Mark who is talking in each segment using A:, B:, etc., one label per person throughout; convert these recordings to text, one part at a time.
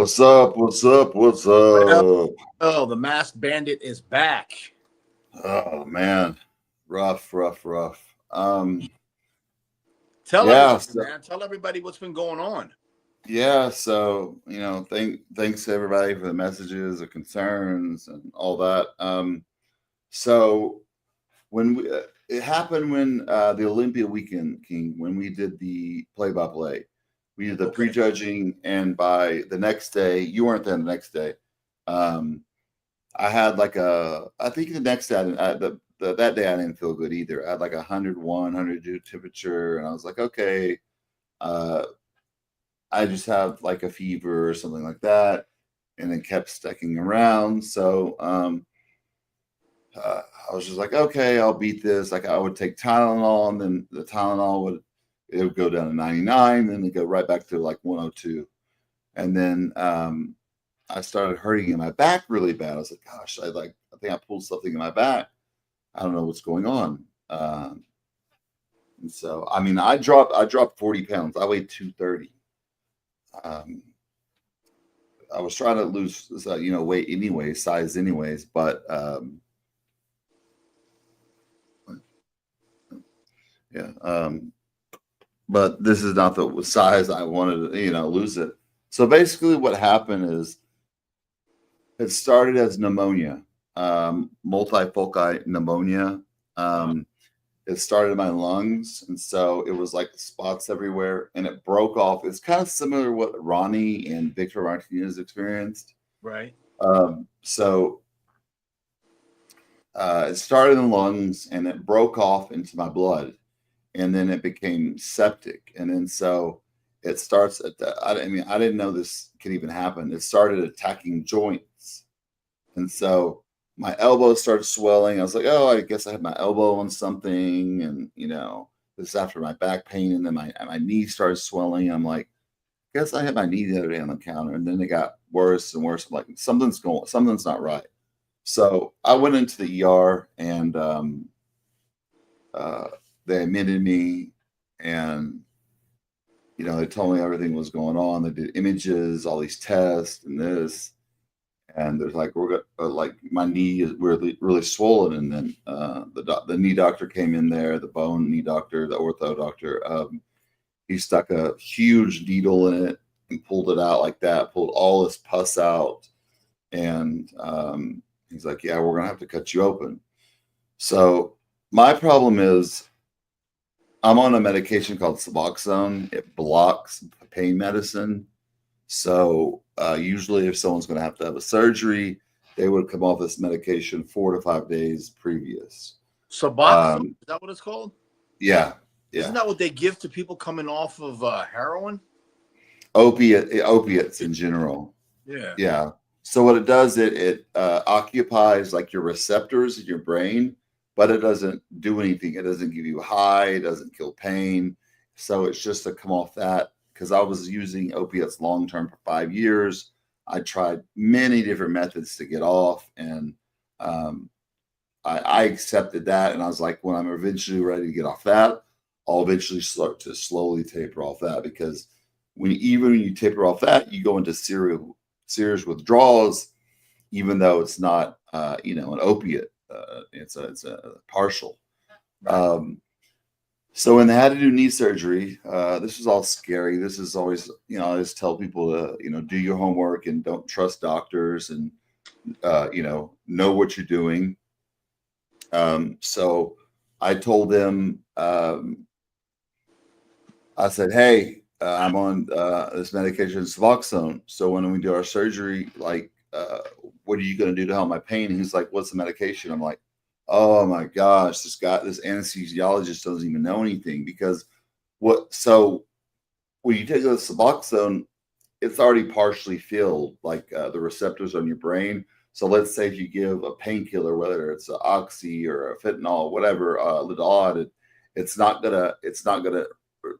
A: What's up? What's up? What's up?
B: Oh, the Masked Bandit is back.
A: Oh man, rough.
B: Tell everybody what's been going on.
A: Yeah, so thanks to everybody for the messages, the concerns, and all that. So when it happened when the Olympia weekend, King, when we did the play-by-play. We did the prejudging, and by the next day, you weren't there the next day. I had I think the next day, that day I didn't feel good either. I had like 101, 102 temperature, and I was like, okay, I just have like a fever or something like that, and it kept sticking around. So I was just like, okay, I'll beat this. Like I would take Tylenol, and then the Tylenol it would go down to 99, then it go right back to like 102. And then I started hurting in my back really bad. I was like, gosh, I think I pulled something in my back. I don't know what's going on. And so, I mean, I dropped 40 pounds. I weighed 230. I was trying to lose, weight anyway, size anyways, but but this is not the size I wanted to, lose it. So basically what happened is it started as pneumonia, multifocal pneumonia. It started in my lungs. And so it was like spots everywhere and it broke off. It's kind of similar to what Ronnie and Victor Martinez experienced.
B: Right.
A: So it started in the lungs and it broke off into my blood. And then it became septic. And then so it starts at I didn't know this could even happen. It started attacking joints. And so my elbow started swelling. I was like, oh, I guess I had my elbow on something. And, this is after my back pain. And then my knee started swelling. I'm like, I guess I had my knee the other day on the counter. And then it got worse and worse. I'm like, something's not right. So I went into the ER and they admitted me and, they told me everything was going on. They did images, all these tests and this. And there's like, my knee is really, really swollen. And then the knee doctor came in there, the bone knee doctor, the ortho doctor. He stuck a huge needle in it and pulled it out like that, pulled all this pus out. And he's like, yeah, we're going to have to cut you open. So my problem is, I'm on a medication called Suboxone. It blocks pain medicine. So usually if someone's going to have a surgery, they would come off this medication 4 to 5 days previous.
B: Suboxone, is that what it's called?
A: Yeah.
B: Isn't that what they give to people coming off of heroin?
A: Opiates in general.
B: Yeah.
A: Yeah. So what it does, it occupies like your receptors in your brain, but it doesn't do anything. It doesn't give you high. It doesn't kill pain. So it's just to come off that. Because I was using opiates long-term for 5 years. I tried many different methods to get off. And I accepted that. And I was like, when I'm eventually ready to get off that, I'll eventually start to slowly taper off that. Because when you taper off that, you go into serious withdrawals, even though it's not, an opiate. It's a partial. So when they had to do knee surgery, this was all scary. This is always, I always tell people to, do your homework and don't trust doctors and, know what you're doing. So I told them, I said, hey, I'm on this medication, Suboxone. So when we do our surgery, what are you going to do to help my pain? And he's like, what's the medication? I'm like, oh my gosh, this anesthesiologist doesn't even know anything because so when you take the Suboxone, it's already partially filled, like the receptors on your brain. So let's say if you give a painkiller, whether it's an oxy or a fentanyl, whatever, Lidod, it's not gonna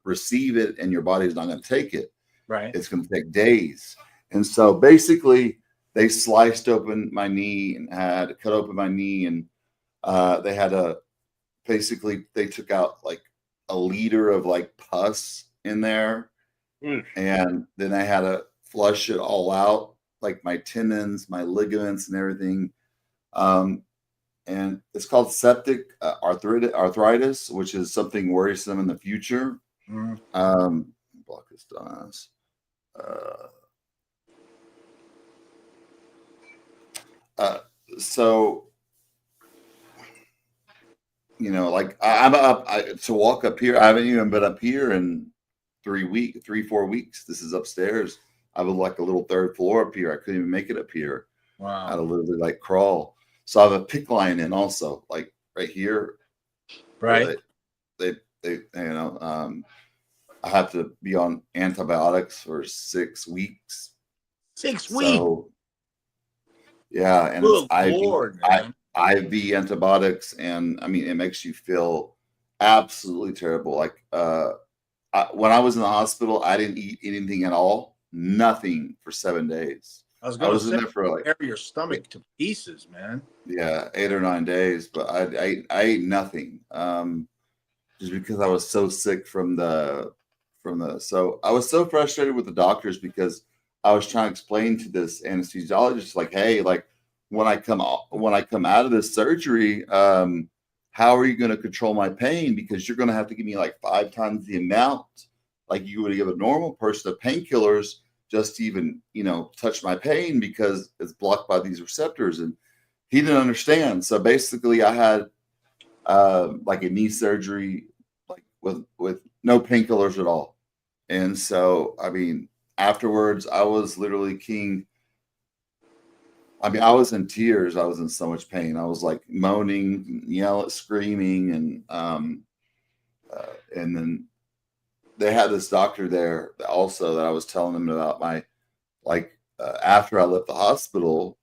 A: receive it, and your body's not gonna take it.
B: Right.
A: It's gonna take days. And so basically, they sliced open my knee and had cut open my knee, and they had they took out like a liter of like pus in there. And then I had to flush it all out, like my tendons, my ligaments, and everything. And it's called septic arthritis, which is something worrisome in the future. Block this dumbass. So, you know, like I'm up to walk up here. I haven't even been up here in 4 weeks. This is upstairs. I was like a little third floor up here. I couldn't even make it up here.
B: Wow.
A: I had to literally like crawl. So I have a PICC line in also, like right here.
B: Right.
A: They I have to be on antibiotics for 6 weeks.
B: 6 weeks.
A: So, yeah, and
B: Good
A: it's
B: Lord, man.
A: IV antibiotics, and I mean it makes you feel absolutely terrible. Like when I was in the hospital, I didn't eat anything at all, nothing for 7 days.
B: I was
A: in there for like
B: tear your stomach to pieces, man.
A: Yeah, 8 or 9 days, but I ate nothing, just because I was so sick from the. So I was so frustrated with the doctors because I was trying to explain to this anesthesiologist, like, hey, like when I come out of this surgery, how are you going to control my pain? Because you're going to have to give me like 5 times the amount like you would give a normal person of painkillers just to even, touch my pain, because it's blocked by these receptors. And he didn't understand. So basically I had like a knee surgery, like with no painkillers at all. And so, I mean, afterwards I was literally king. I mean, I was in tears. I was in so much pain. I was like moaning, screaming. And then they had this doctor there also that I was telling them about after I left the hospital,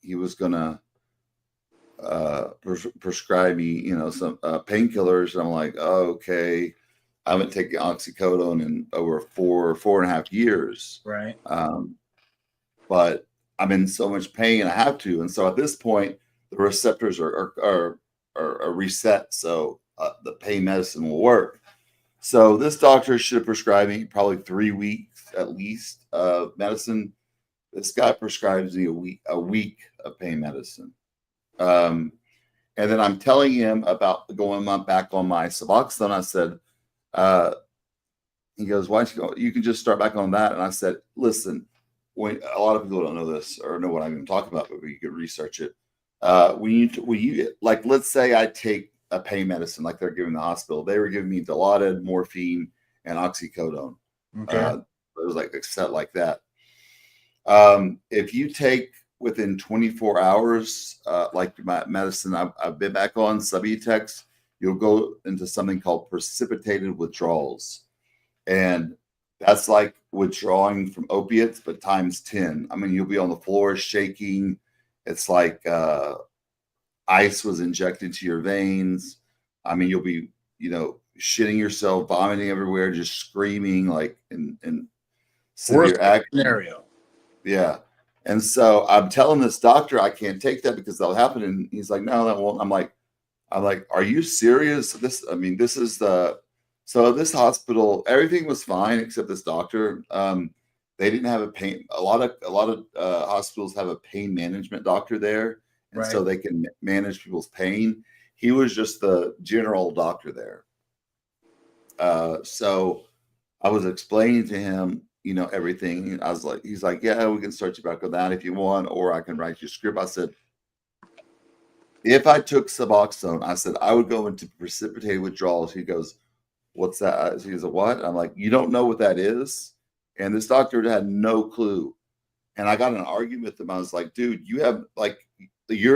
A: he was going to prescribe me, some painkillers. And I'm like, oh, okay. I haven't taken oxycodone in over 4.5 years.
B: Right.
A: But I'm in so much pain, I have to. And so at this point, the receptors are reset. So the pain medicine will work. So this doctor should have prescribed me probably 3 weeks at least of medicine. This guy prescribes me a week of pain medicine. And then I'm telling him about going back on my Suboxone. I said, he goes, why don't you go? You can just start back on that. And I said, listen, when a lot of people don't know this or know what I'm even talking about, but you could research it. When you like, let's say I take a pain medicine like they're giving the hospital, they were giving me Dilaudid, morphine, and oxycodone.
B: Okay.
A: It was like a set like that. If you take within 24 hours, like my medicine I've been back on Subutex, you'll go into something called precipitated withdrawals. And that's like withdrawing from opiates, but times 10. I mean, you'll be on the floor shaking. It's like ice was injected to your veins. I mean, you'll be, shitting yourself, vomiting everywhere, just screaming, like in severe agony.
B: Scenario.
A: Yeah. And so I'm telling this doctor I can't take that because that'll happen. And he's like, no, that won't. I'm like, are you serious? So this hospital, everything was fine except this doctor. They didn't have a pain. A lot of hospitals have a pain management doctor there, and
B: Right.
A: so they can manage people's pain. He was just the general doctor there. So I was explaining to him, everything. I was like, he's like, yeah, we can start you back on that if you want, or I can write you a script. I said, if I took Suboxone, I said I would go into precipitated withdrawals. He goes, what's that? He goes, what? I'm like, you don't know what that is? And this doctor had no clue. And I got in an argument with him. I was like, dude, you're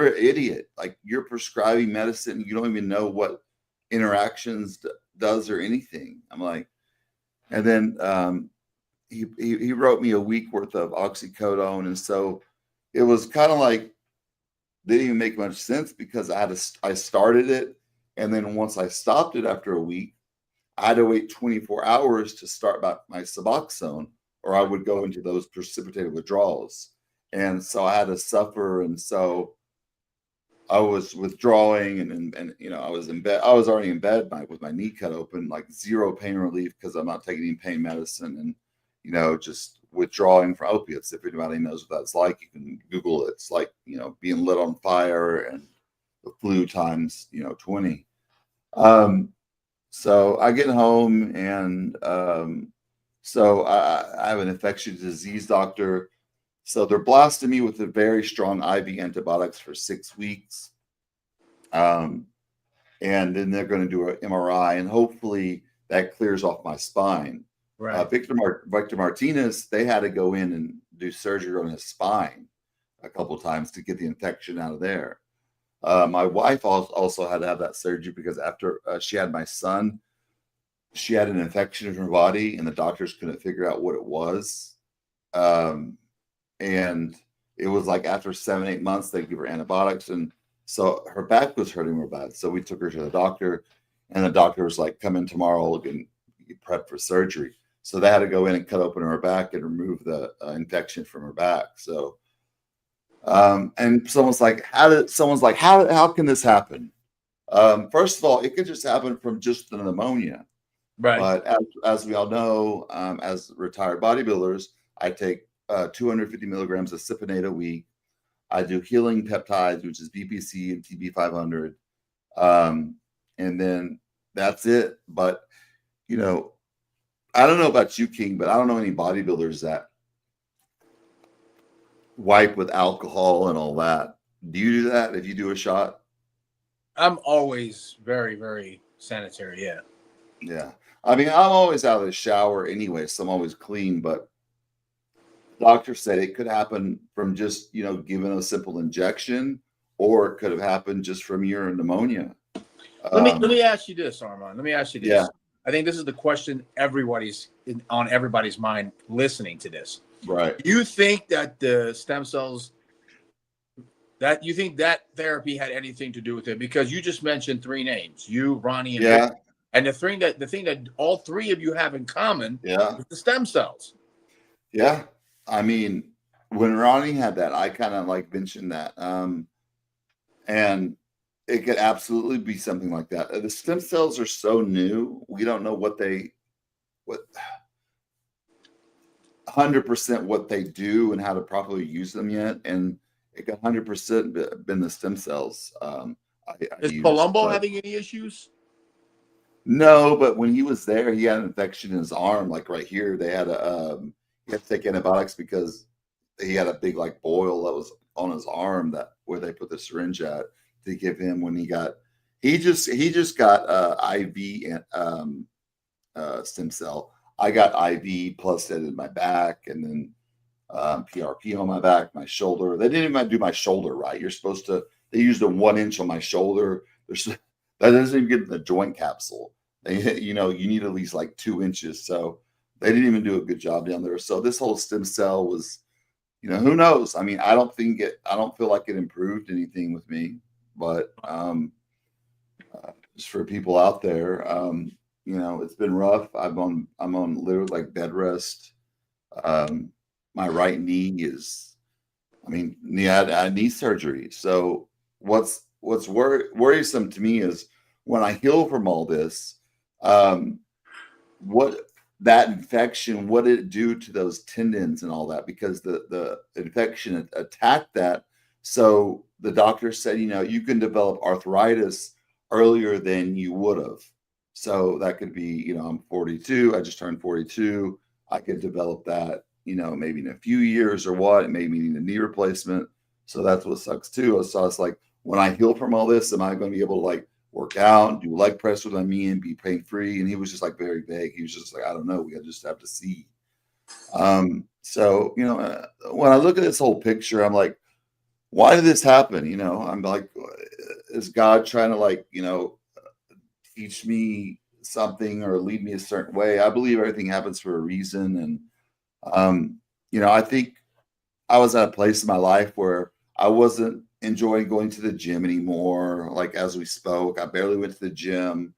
A: an idiot. Like, you're prescribing medicine. You don't even know what interactions does or anything. I'm like, And then he wrote me a week worth of oxycodone, and so it was kind of like didn't even make much sense because I started it, and then once I stopped it after a week, I had to wait 24 hours to start back my Suboxone, or I would go into those precipitated withdrawals, and so I had to suffer, and so I was withdrawing, and you know I was in bed. I was already in bed with my knee cut open, like zero pain relief because I'm not taking any pain medicine, and you know just withdrawing from opiates. If anybody knows what that's like, you can Google it. It's like you know being lit on fire and the flu times 20. So I get home and so I have an infectious disease doctor. So they're blasting me with a very strong IV antibiotics for 6 weeks. And then they're going to do an MRI and hopefully that clears off my spine.
B: Right.
A: Victor Martinez, they had to go in and do surgery on his spine a couple of times to get the infection out of there. My wife also had to have that surgery because after she had my son, she had an infection in her body and the doctors couldn't figure out what it was. And it was like after 7-8 months, they give her antibiotics. And so her back was hurting real bad. So we took her to the doctor and the doctor was like, come in tomorrow and get prepped for surgery. So they had to go in and cut open her back and remove the infection from her back. So, and someone's like, how can this happen? First of all, it could just happen from just the pneumonia.
B: Right.
A: But as we all know, as retired bodybuilders, I take 250 milligrams of Cypionate a week. I do healing peptides, which is BPC and TB500. And then that's it. But, you know, I don't know about you, King, but I don't know any bodybuilders that wipe with alcohol and all that. Do you do that if you do a shot?
B: I'm always very, very sanitary. Yeah.
A: Yeah. I mean, I'm always out of the shower anyway, so I'm always clean, but the doctor said it could happen from just, giving a simple injection, or it could have happened just from your pneumonia.
B: Let me ask you this, Armon. Let me ask you this.
A: Yeah.
B: I think this is the question on everybody's mind listening to this.
A: Right.
B: Do you think that the stem cells, that you think that therapy had anything to do with it? Because you just mentioned 3 names, you, Ronnie, and
A: Yeah.
B: Vic. And the thing that all 3 of you have in common is the stem cells.
A: Yeah. I mean, when Ronnie had that, I kind of like mentioned that. And it could absolutely be something like that. The stem cells are so new. We don't know what 100% what they do and how to properly use them yet. And it could 100% been the stem cells.
B: Is Palumbo having any issues?
A: No, but when he was there, he had an infection in his arm, like right here. They had he had to take antibiotics because he had a big like boil that was on his arm where they put the syringe at to give him when he just got IV stem cell. I got IV plus that in my back, and then PRP on my back, my shoulder. They didn't even do my shoulder right. They used a 1 inch on my shoulder. That doesn't even get in the joint capsule. You need at least like 2 inches. So they didn't even do a good job down there. So this whole stem cell was, who knows? I mean, I don't feel like it improved anything with me, but just for people out there, it's been rough. I'm on literally like bed rest. My right knee I had knee surgery. So what's worrisome to me is when I heal from all this, what that infection, what did it do to those tendons and all that? Because the infection attacked that. So the doctor said, you can develop arthritis earlier than you would have. So that could be, I'm 42. I just turned 42. I could develop that, maybe in a few years or what. It made me need a knee replacement. So that's what sucks too. So it's like, when I heal from all this, am I going to be able to like work out and do leg press with me and be pain free? And he was just like very vague. He was just like, I don't know. We just have to see. So, when I look at this whole picture, I'm like, why did this happen? I'm like, is God trying to like, teach me something or lead me a certain way. I believe everything happens for a reason. And, I think I was at a place in my life where I wasn't enjoying going to the gym anymore. Like, as we spoke, I barely went to the gym.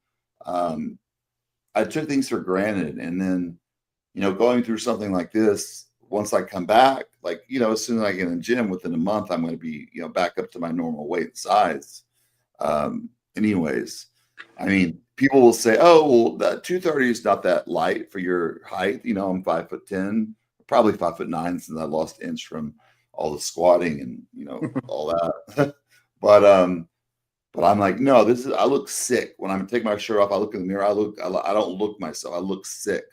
A: I took things for granted. And then, going through something like this, once I come back, like, as soon as I get in the gym, within a month, I'm going to be, back up to my normal weight and size. Anyways, I mean, people will say, oh, well, that 230 is not that light for your height. I'm 5'10", probably 5'9", since I lost inch from all the squatting and, all that. But I'm like, no, I look sick. When I'm taking my shirt off, I look in the mirror, I don't look myself. I look sick.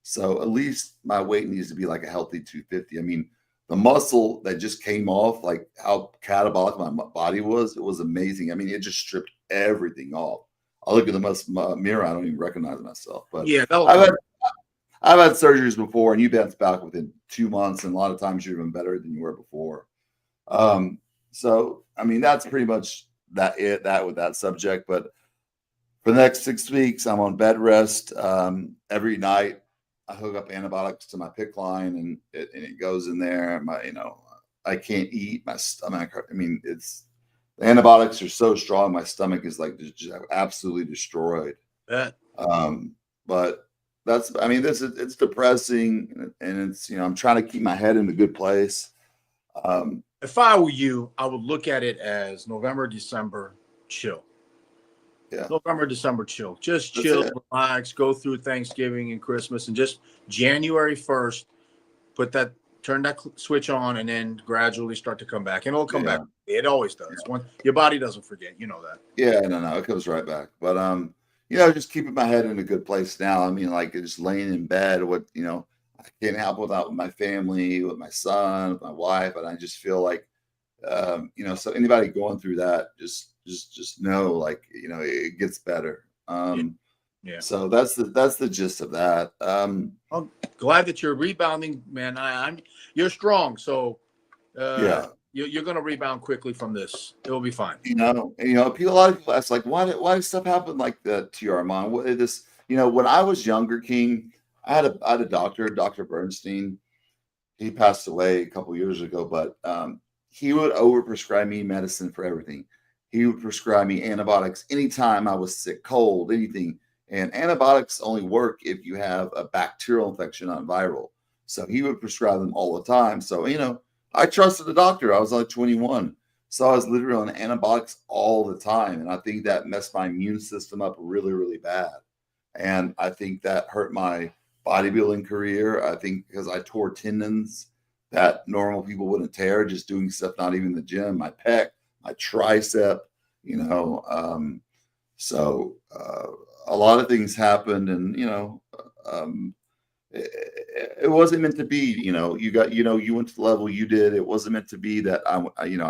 A: So at least my weight needs to be like a healthy 250. I mean, the muscle that just came off, like how catabolic my body was, it was amazing. I mean, it just stripped everything off. I look at the mirror, I don't even recognize myself. But
B: yeah,
A: I've had surgeries before, and you bounce back within 2 months, and a lot of times you're even better than you were before. So I mean, that's pretty much that with that subject. But for the next 6 weeks, I'm on bed rest. Every night I hook up antibiotics to my PICC line, and it goes in there. I can't eat. My stomach, I mean, the antibiotics are so strong. My stomach is like just absolutely destroyed.
B: Yeah.
A: But it's depressing, and it's, I'm trying to keep my head in a good place.
B: If I were you, I would look at it as November, December, chill.
A: Yeah.
B: November, December, chill. Just chill, relax, go through Thanksgiving and Christmas, and just January 1st, turn that switch on, and then gradually start to come back. And it'll come back. It always does. When your body doesn't forget, you know that.
A: Yeah, no, it comes right back. But just keeping my head in a good place now. I mean, like, just laying in bed, I can't help without my family, with my son, with my wife, and I just feel like, so anybody going through that, just know, like, it gets better.
B: Yeah.
A: So that's the gist of that.
B: I'm glad that you're rebounding, man. You're strong, so
A: yeah,
B: you're gonna rebound quickly from this. It'll be fine.
A: A lot of people ask, like, why did stuff happen like that to you, Armon? When I was younger, King, I had a doctor, Dr. Bernstein. He passed away a couple years ago, but he would overprescribe me medicine for everything. He would prescribe me antibiotics anytime I was sick, cold, anything. And antibiotics only work if you have a bacterial infection, not viral. So he would prescribe them all the time. So, I trusted the doctor. I was only 21. So I was literally on antibiotics all the time. And I think that messed my immune system up really, really bad. And I think that hurt my bodybuilding career. I think because I tore tendons that normal people wouldn't tear, just doing stuff not even in the gym, my pec, my tricep, so a lot of things happened, and it wasn't meant to be. You went to the level you did. It wasn't meant to be that I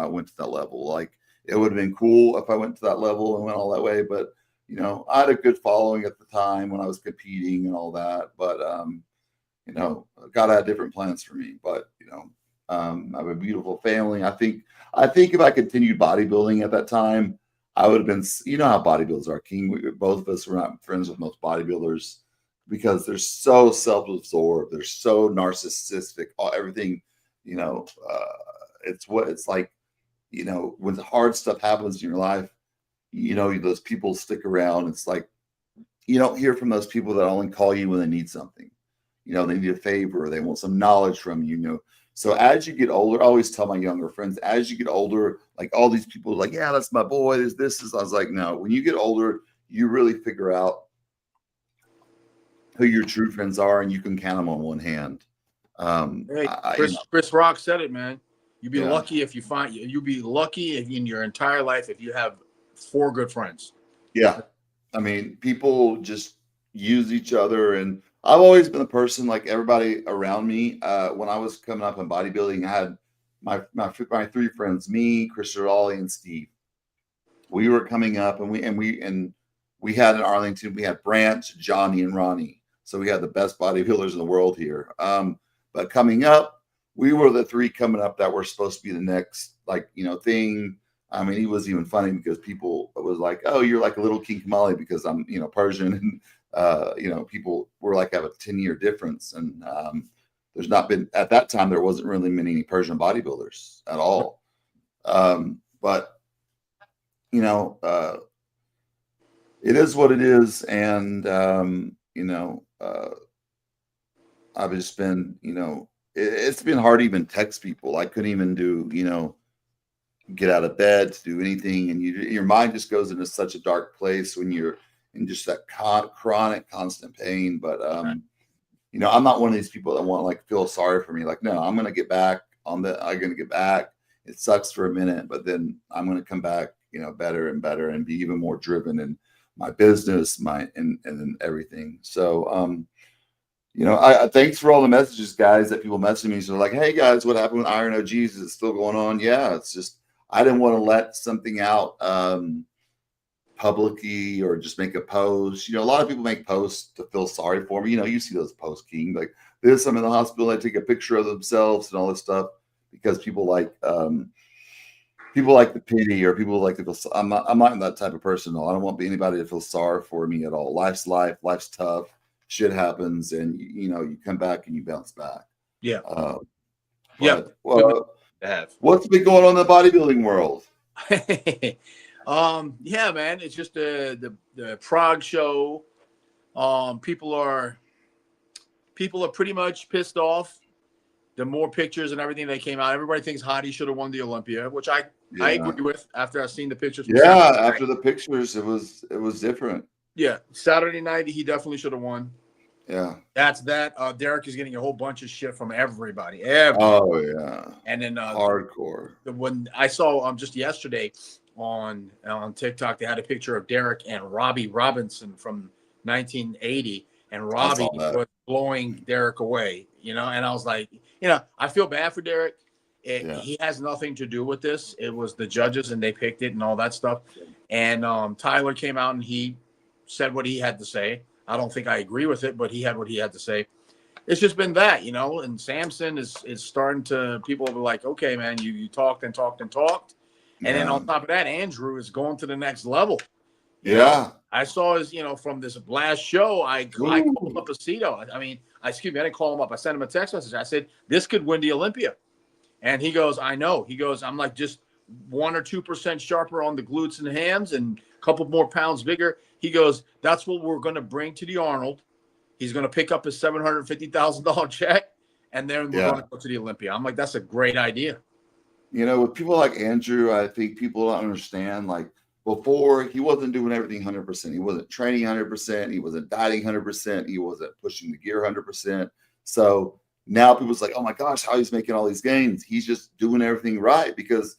A: went to that level. Like, it would have been cool if I went to that level and went all that way, but I had a good following at the time when I was competing and all that. But God had different plans for me. But I have a beautiful family. I think if I continued bodybuilding at that time, I would have been, how bodybuilders are, King. Both of us were not friends with most bodybuilders because they're so self-absorbed. They're so narcissistic. Everything, it's like, when the hard stuff happens in your life, those people stick around. It's like, you don't hear from those people that only call you when they need something. They need a favor, or they want some knowledge from you, So as you get older, I always tell my younger friends, as you get older, like, all these people are like, yeah, that's my boy. This is. I was like, no, when you get older, you really figure out who your true friends are, and you can count them on one hand.
B: Hey, Chris Rock said it, man. You'd be lucky if you'd be lucky in your entire life if you have 4 good friends.
A: Yeah. I mean, people just use each other, and I've always been a person, like everybody around me. When I was coming up in bodybuilding, I had my 3 friends, me, Chris Raleigh, and Steve. We were coming up, and we had in Arlington, we had Branch, Johnny, and Ronnie. So we had the best bodybuilders in the world here. But coming up, we were the 3 coming up that were supposed to be the next, thing. I mean, he was even funny because people was like, oh, you're like a little King Kamali because I'm, Persian, and you know, people were like have a 10-year difference, and there's not been at that time there wasn't really many Persian bodybuilders at all. But you know, it is what it is, and you know, I've just been, you know, it's been hard to even text people. I couldn't even do, you know, get out of bed to do anything, and your mind just goes into such a dark place when you're in just that chronic, constant pain. But you know, I'm not one of these people that want to like feel sorry for me. Like, no, I'm gonna get back on the. I'm gonna get back. It sucks for a minute, but then I'm gonna come back, you know, better and better, and be even more driven in my business, and everything. So, you know, I thanks for all the messages, guys, that people message me. So like, hey guys, what happened with IRON OGs? Is it still going on? Yeah, it's just I didn't want to let something out publicly or just make a post. You know, a lot of people make posts to feel sorry for me. You know, you see those posts, King, like this, I'm in the hospital, I take a picture of themselves and all this stuff because people like the pity, or people like to feel. I'm not that type of person. No, I don't want anybody to feel sorry for me at all. Life's life. Life's tough. Shit happens, and you know, you come back and you bounce back.
B: Yeah.
A: Yeah. Well, what's been going on in the bodybuilding world?
B: Yeah, man, it's just the Prague show. People are pretty much pissed off. The more pictures and everything that came out, everybody thinks Hadi should have won the Olympia, which I agree with after I've seen the pictures.
A: Yeah, after the pictures, it was different.
B: Yeah, Saturday night he definitely should have won.
A: Yeah,
B: that's that. Derek is getting a whole bunch of shit from everybody.
A: Oh yeah,
B: and then
A: hardcore.
B: When I saw just yesterday on TikTok, they had a picture of Derek and Robbie Robinson from 1980, and Robbie was blowing Derek away. You know, and I was like, you know, I feel bad for Derek. He has nothing to do with this. It was the judges, and they picked it and all that stuff. And Tyler came out and he said what he had to say. I don't think I agree with it, but he had what he had to say. It's just been that, you know, and Samson is starting to, people are like, okay, man, you talked and talked and talked. And then on top of that, Andrew is going to the next level. You know? I saw his, you know, from this last show, I called up Aceto. I mean, excuse me, I didn't call him up. I sent him a text message. I said, this could win the Olympia. And he goes, I know. He goes, I'm like just 1 or 2% sharper on the glutes and hams and a couple more pounds bigger. He goes, that's what we're going to bring to the Arnold. He's going to pick up his $750,000 check, and then we're going to go to the Olympia. I'm like, that's a great idea.
A: You know, with people like Andrew, I think people don't understand, like, before, he wasn't doing everything 100%. He wasn't training 100%. He wasn't dieting 100%. He wasn't pushing the gear 100%. So now people's like, oh my gosh, how he's making all these gains. He's just doing everything right, because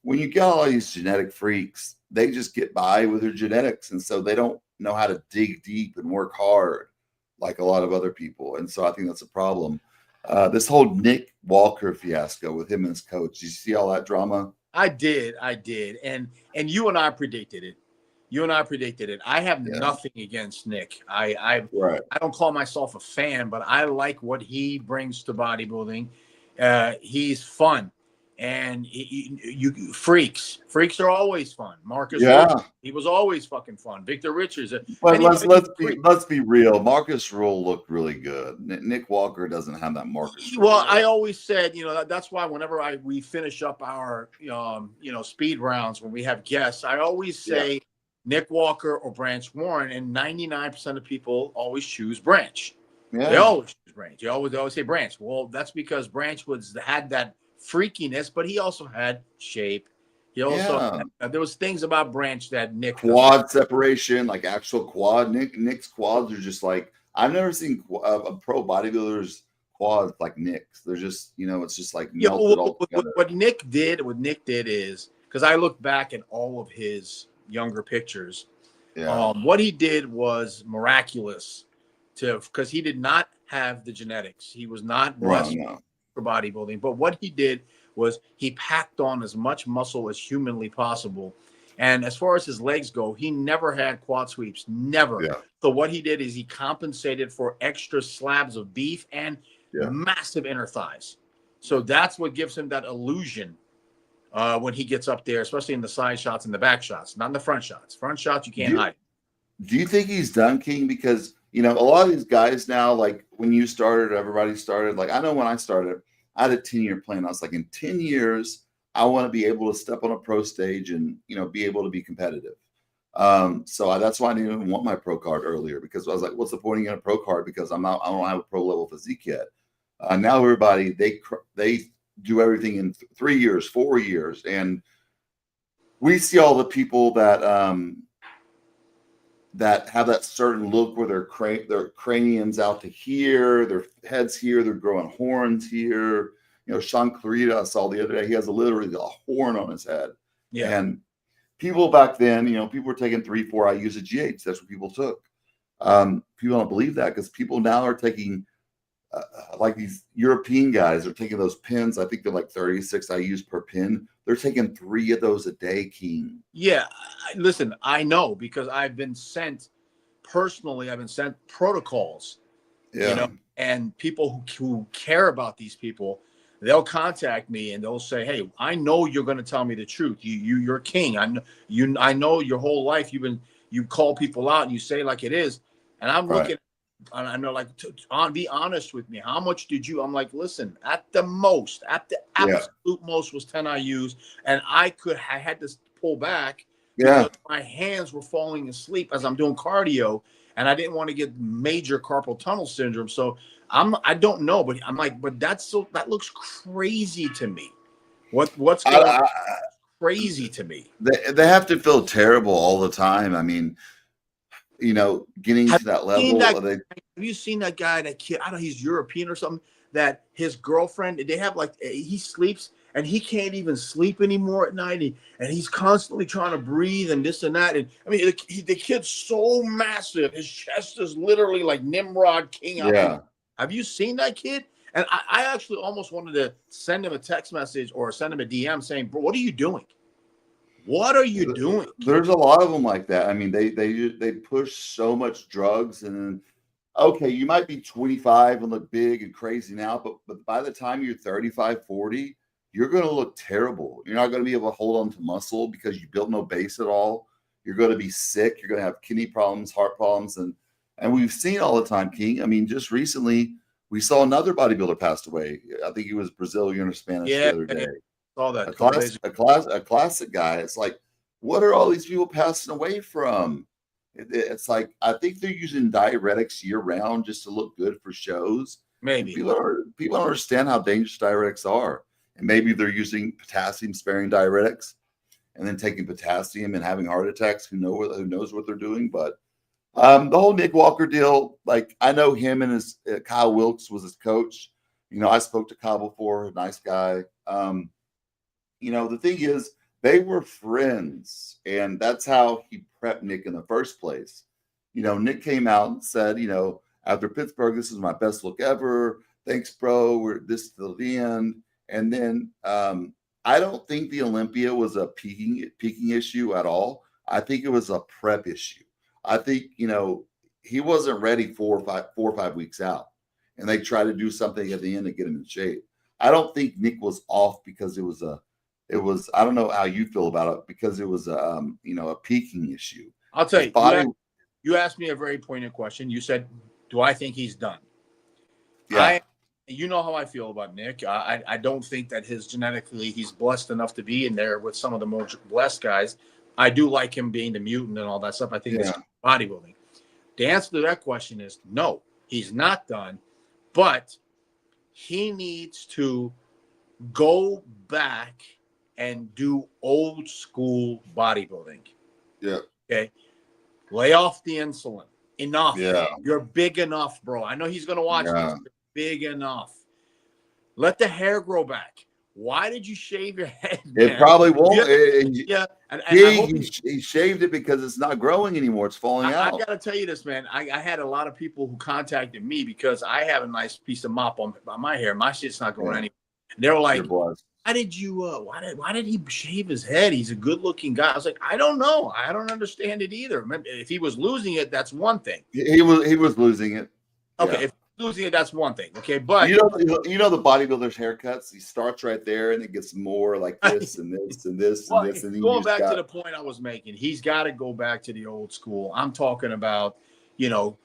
A: when you got all these genetic freaks, they just get by with their genetics. And so they don't know how to dig deep and work hard like a lot of other people. And so I think that's a problem. This whole Nick Walker fiasco with him and his coach, did you see all that drama?
B: I did. And you and I predicted it. I have nothing against Nick. I don't call myself a fan, but I like what he brings to bodybuilding. He's fun. And you freaks are always fun. Marcus, he was always fucking fun. Victor Richards,
A: but let's be real. Marcus Rule looked really good. Nick Walker doesn't have that Marcus.
B: Well, I always said, you know, that's why whenever we finish up our speed rounds when we have guests, I always say Nick Walker or Branch Warren, and 99% of people always choose Branch. Yeah. They always choose Branch. They always say Branch. Well, that's because Branch had that freakiness, but he also had shape. He also there was things about Branch that Nick
A: quad separation, like actual quad. Nick's quads are just like, I've never seen a pro bodybuilder's quads like Nick's. They're just, you know, it's just like melted all together.
B: What Nick did is, because I look back at all of his younger pictures, what he did was miraculous, because he did not have the genetics. He was not blessed for bodybuilding, but what he did was he packed on as much muscle as humanly possible. And as far as his legs go, he never had quad sweeps, never. So what he did is he compensated for extra slabs of beef and massive inner thighs. So that's what gives him that illusion when he gets up there, especially in the side shots and the back shots, not in the front shots. Front shots, you can't hide.
A: Do you think he's done, King? Because, you know, a lot of these guys now, like when you started, everybody started. Like I know when I started, I had a 10-year plan. I was like, in 10 years, I want to be able to step on a pro stage and, you know, be able to be competitive. That's why I didn't even want my pro card earlier, because I was like, what's the point of getting a pro card? Because I don't have a pro level physique yet. Now everybody, they do everything in 3 years, 4 years. And we see all the people that have that certain look where their cranium's out to here, their heads here, they're growing horns here. You know, Sean Clarita, I saw the other day, he has literally a horn on his head.
B: Yeah.
A: And people back then, you know, people were taking 3-4 IUs of GH. That's what people took. People don't believe that, because people now are taking, like these European guys are taking those pins. I think they're like 36 IUs per pin. They're taking 3 of those a day, King.
B: Yeah. Listen, I know, because I've been sent protocols,
A: Yeah.
B: you know, and people who care about these people, they'll contact me and they'll say, hey, I know you're going to tell me the truth. You're king. I know your whole life you call people out and you say like it is. And I'm looking, and I know, like, be honest with me. How much did you? I'm like, listen, at the absolute most was 10 IUs, and I had to pull back because my hands were falling asleep as I'm doing cardio, and I didn't want to get major carpal tunnel syndrome. So I don't know, but I'm like, but that looks crazy to me. What's going on? Crazy to me.
A: They have to feel terrible all the time. I mean, you know, getting to that level.
B: Have you seen that guy, that kid? I don't know, he's European or something, that his girlfriend, they have, like, he sleeps and he can't even sleep anymore at night. And he's constantly trying to breathe and this and that. And I mean, the kid's so massive. His chest is literally like Nimrod King.
A: Yeah.
B: Have you seen that kid? And I actually almost wanted to send him a text message or send him a DM saying, bro, what are you doing? What are you doing?
A: There's a lot of them like that. I mean, they push so much drugs, and then, okay, you might be 25 and look big and crazy now, but by the time you're 35, 40, you're going to look terrible. You're not going to be able to hold on to muscle because you built no base at all. You're going to be sick. You're going to have kidney problems, heart problems, and we've seen all the time, King. I mean, just recently we saw another bodybuilder passed away. I think he was Brazilian or Spanish the other day.
B: All that
A: a classic guy. It's like, what are all these people passing away from? It's like, I think they're using diuretics year round just to look good for shows.
B: Maybe
A: people don't understand how dangerous diuretics are, and maybe they're using potassium sparing diuretics and then taking potassium and having heart attacks. Who knows what they're doing? But the whole Nick Walker deal, like, I know him and his Kyle Wilkes was his coach. You know, I spoke to Kyle before, nice guy. You know, the thing is, they were friends, and that's how he prepped Nick in the first place. You know, Nick came out and said, you know, after Pittsburgh, this is my best look ever. Thanks, bro. We're this till the end. And then I don't think the Olympia was a peaking issue at all. I think it was a prep issue. I think, you know, he wasn't ready 4 or 5 weeks out, and they tried to do something at the end to get him in shape. I don't think Nick was off because it was I don't know how you feel about it, because it was you know, a peaking issue.
B: I'll tell you, you asked me a very poignant question. You said, do I think he's done?
A: Yeah.
B: You know how I feel about Nick. I don't think that genetically he's blessed enough to be in there with some of the most blessed guys. I do like him being the mutant and all that stuff. I think it's bodybuilding. The answer to that question is no, he's not done, but he needs to go back and do old school bodybuilding.
A: Yeah.
B: Okay. Lay off the insulin. Enough.
A: Yeah.
B: You're big enough, bro. I know he's going to watch this. You're big enough. Let the hair grow back. Why did you shave your head, man?
A: It probably won't.
B: And
A: he shaved it because it's not growing anymore. It's falling out.
B: I got to tell you this, man. I had a lot of people who contacted me because I have a nice piece of mop on my hair. My shit's not going anywhere. They were like, why did he shave his head? He's a good looking guy. I was like, I don't know. I don't understand it either. If he was losing it, that's one thing.
A: He was losing it.
B: Okay. losing it, that's one thing. Okay. But
A: you know the bodybuilders' haircuts, he starts right there and it gets more like this and this and this and this. And then
B: going back to the point I was making, he's got to go back to the old school. I'm talking about,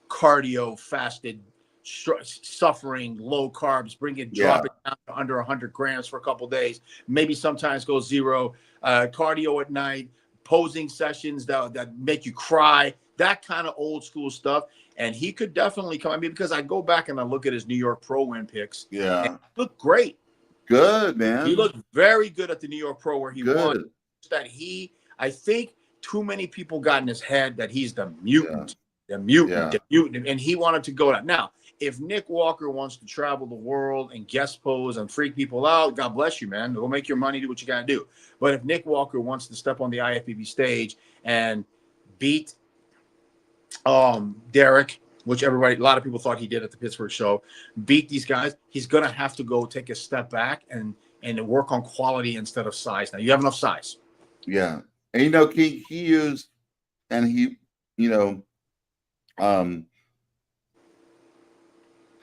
B: cardio, fasted, suffering, low carbs, drop it down to under 100 grams for a couple of days, maybe sometimes go zero, cardio at night, posing sessions that make you cry, that kind of old school stuff. And he could definitely come. I mean, because I go back and I look at his New York Pro Win pics.
A: Yeah.
B: And he looked great.
A: Good, man.
B: He looked very good at the New York Pro where he won. That I think too many people got in his head that he's the mutant, the mutant, and he wanted to go that. Now, if Nick Walker wants to travel the world and guest pose and freak people out, God bless you, man. Go make your money, do what you got to do. But if Nick Walker wants to step on the IFBB stage and beat Derek, which a lot of people thought he did at the Pittsburgh show, beat these guys, he's going to have to go take a step back and work on quality instead of size. Now, you have enough size.
A: Yeah. And, he used, and he,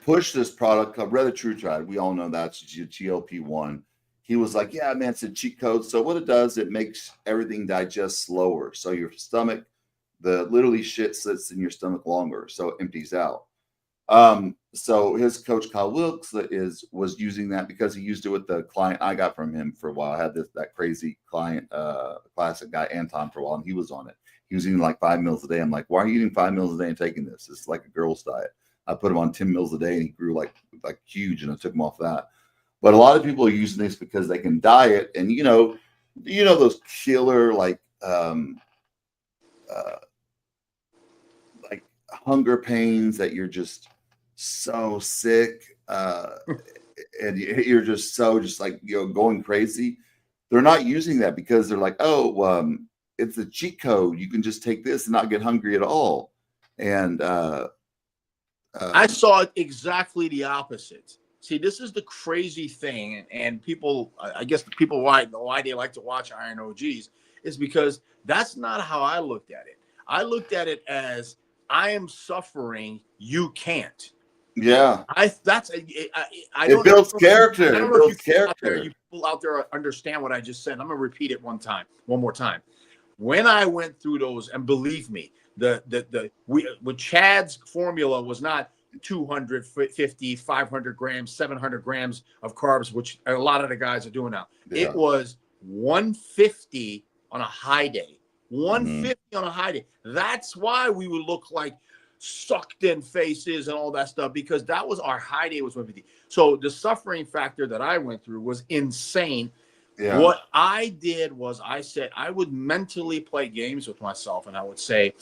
A: pushed this product called Retatrutide. We all know that's GLP-1. He was like, yeah, man, it's a cheat code. So what it does, it makes everything digest slower. So your stomach, literally shit sits in your stomach longer, so it empties out. So his coach Kyle Wilkes was using that because he used it with the client I got from him for a while. I had that crazy client, classic guy Anton for a while, and he was on it. He was eating like 5 meals a day. I'm like, why are you eating 5 meals a day and taking this? It's like a girl's diet. I put him on 10 meals a day, and he grew like huge, and I took him off that. But a lot of people are using this because they can diet, and those killer like hunger pains that you're just so sick and you're just going crazy. They're not using that because they're like, it's a cheat code. You can just take this and not get hungry at all. And
B: I saw it exactly the opposite. See, this is the crazy thing, and people, I guess the people why they like to watch Iron OGs is because that's not how I looked at it. I looked at it as, I am suffering, you can't.
A: Yeah.
B: It
A: builds character. It builds character.
B: You people out there understand what I just said. I'm gonna repeat it one more time. When I went through those, and believe me, with Chad's formula was not 250, 500 grams, 700 grams of carbs, which a lot of the guys are doing now. Yeah. It was 150 on a high day. 150 on a high day. That's why we would look like sucked in faces and all that stuff, because that was our high day was 150. So the suffering factor that I went through was insane. Yeah. What I did was I said I would mentally play games with myself, and I would say,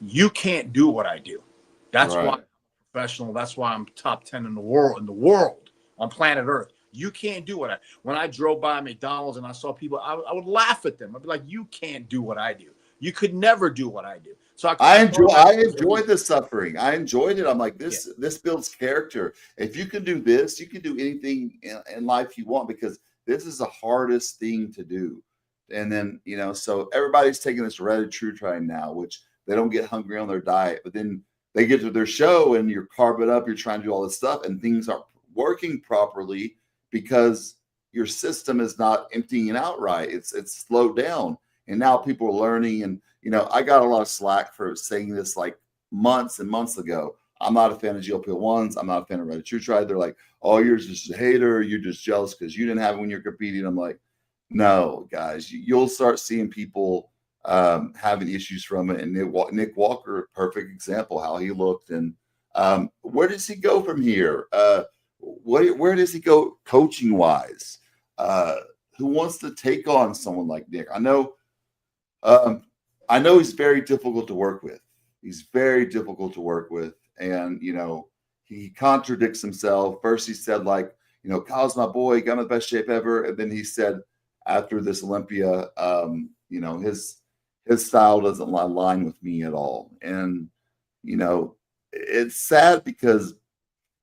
B: you can't do what I do. That's why I'm professional. That's why I'm top 10 in the world on planet Earth. You can't do when I drove by McDonald's and I saw people, I would laugh at them. I'd be like, you can't do what I do. You could never do what I do. So I
A: enjoyed the suffering. I enjoyed it. I'm like, this builds character. If you can do this, you can do anything in life you want, because this is the hardest thing to do. And then, so everybody's taking this Retatrutide now, which they don't get hungry on their diet, but then they get to their show and you're carbing up, you're trying to do all this stuff, and things aren't working properly because your system is not emptying out right. It's slowed down. And now people are learning. And, I got a lot of slack for saying this like months and months ago. I'm not a fan of GLP-1s. I'm not a fan of Retatrutide. They're like, oh, you're just a hater. You're just jealous because you didn't have it when you're competing. I'm like, no, guys, you'll start seeing people having issues from it. And Nick Walker, perfect example how he looked. And where does he go from here? Where does he go coaching wise? Who wants to take on someone like Nick? I know he's very difficult to work with. He's very difficult to work with. And, he contradicts himself. First he said Kyle's my boy, got in the best shape ever. And then he said after this Olympia, his style doesn't align with me at all. And, it's sad because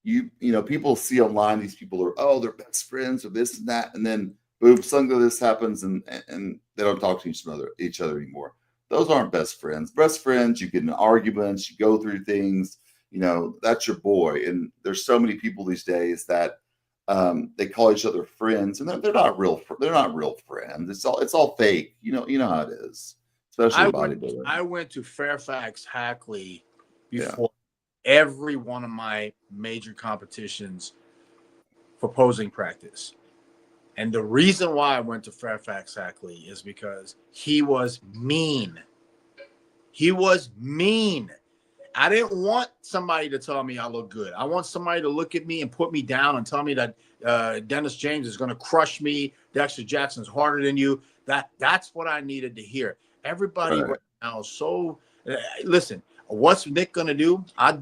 A: people see online, these people are, they're best friends or this and that. And then boom, something like this happens and they don't talk to each other anymore. Those aren't best friends. Best friends, you get in arguments, you go through things, you know, that's your boy. And there's so many people these days that they call each other friends, and they're not real. They're not real friends. It's all fake. You know how it is, especially in bodybuilding.
B: I went to Fairfax Hackley before
A: Yeah.
B: every one of my major competitions for posing practice. And the reason why I went to Fairfax Hackley is because he was mean. He was mean. I didn't want somebody to tell me I look good. I want somebody to look at me and put me down and tell me that Dennis James is going to crush me. Dexter Jackson's harder than you. That's what I needed to hear. Everybody right now is so listen, what's Nick going to do? I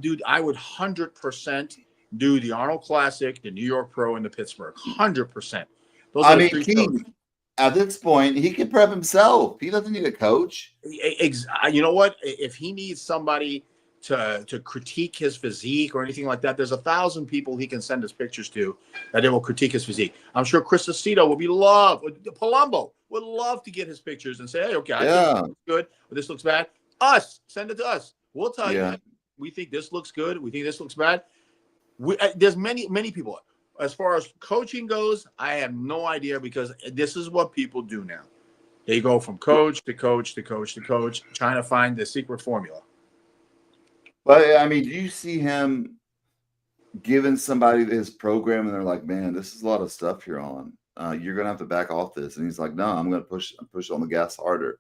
B: would 100% do the Arnold Classic, the New York Pro, and the Pittsburgh. 100%. Those are the three shows.
A: At this point, he can prep himself. He doesn't need a coach.
B: You know what? If he needs somebody to critique his physique or anything like that, there's 1,000 people he can send his pictures to that they will critique his physique. I'm sure Chris Aceto would Palumbo would love to get his pictures and say, hey, okay, I think this looks good, or this looks bad. Send it to us. We'll tell you, we think this looks good. We think this looks bad. There's many people. As far as coaching goes, I have no idea, because this is what people do now. They go from coach to coach to coach to coach, trying to find the secret formula.
A: But I mean, do you see him giving somebody his program and they're like, man, this is a lot of stuff you're on. You're going to have to back off this. And he's like, no, I'm going to push on the gas harder.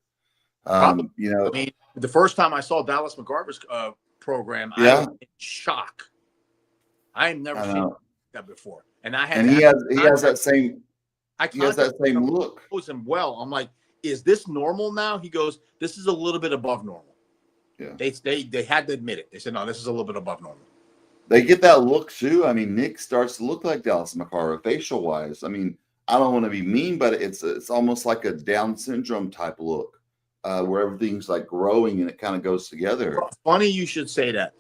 A: You know,
B: I mean, the first time I saw Dallas McGarver's program, I was in shock. I had never seen that before. And
A: he has that same look.
B: Knows him well. I'm like, is this normal now? He goes, this is a little bit above normal. Yeah. They had to admit it. They said, no, this is a little bit above normal.
A: They get that look too. I mean, Nick starts to look like Dallas McGarver facial wise. I mean, I don't want to be mean, but it's almost like a Down syndrome type look, where everything's like growing and it kind of goes together.
B: Funny you should say that.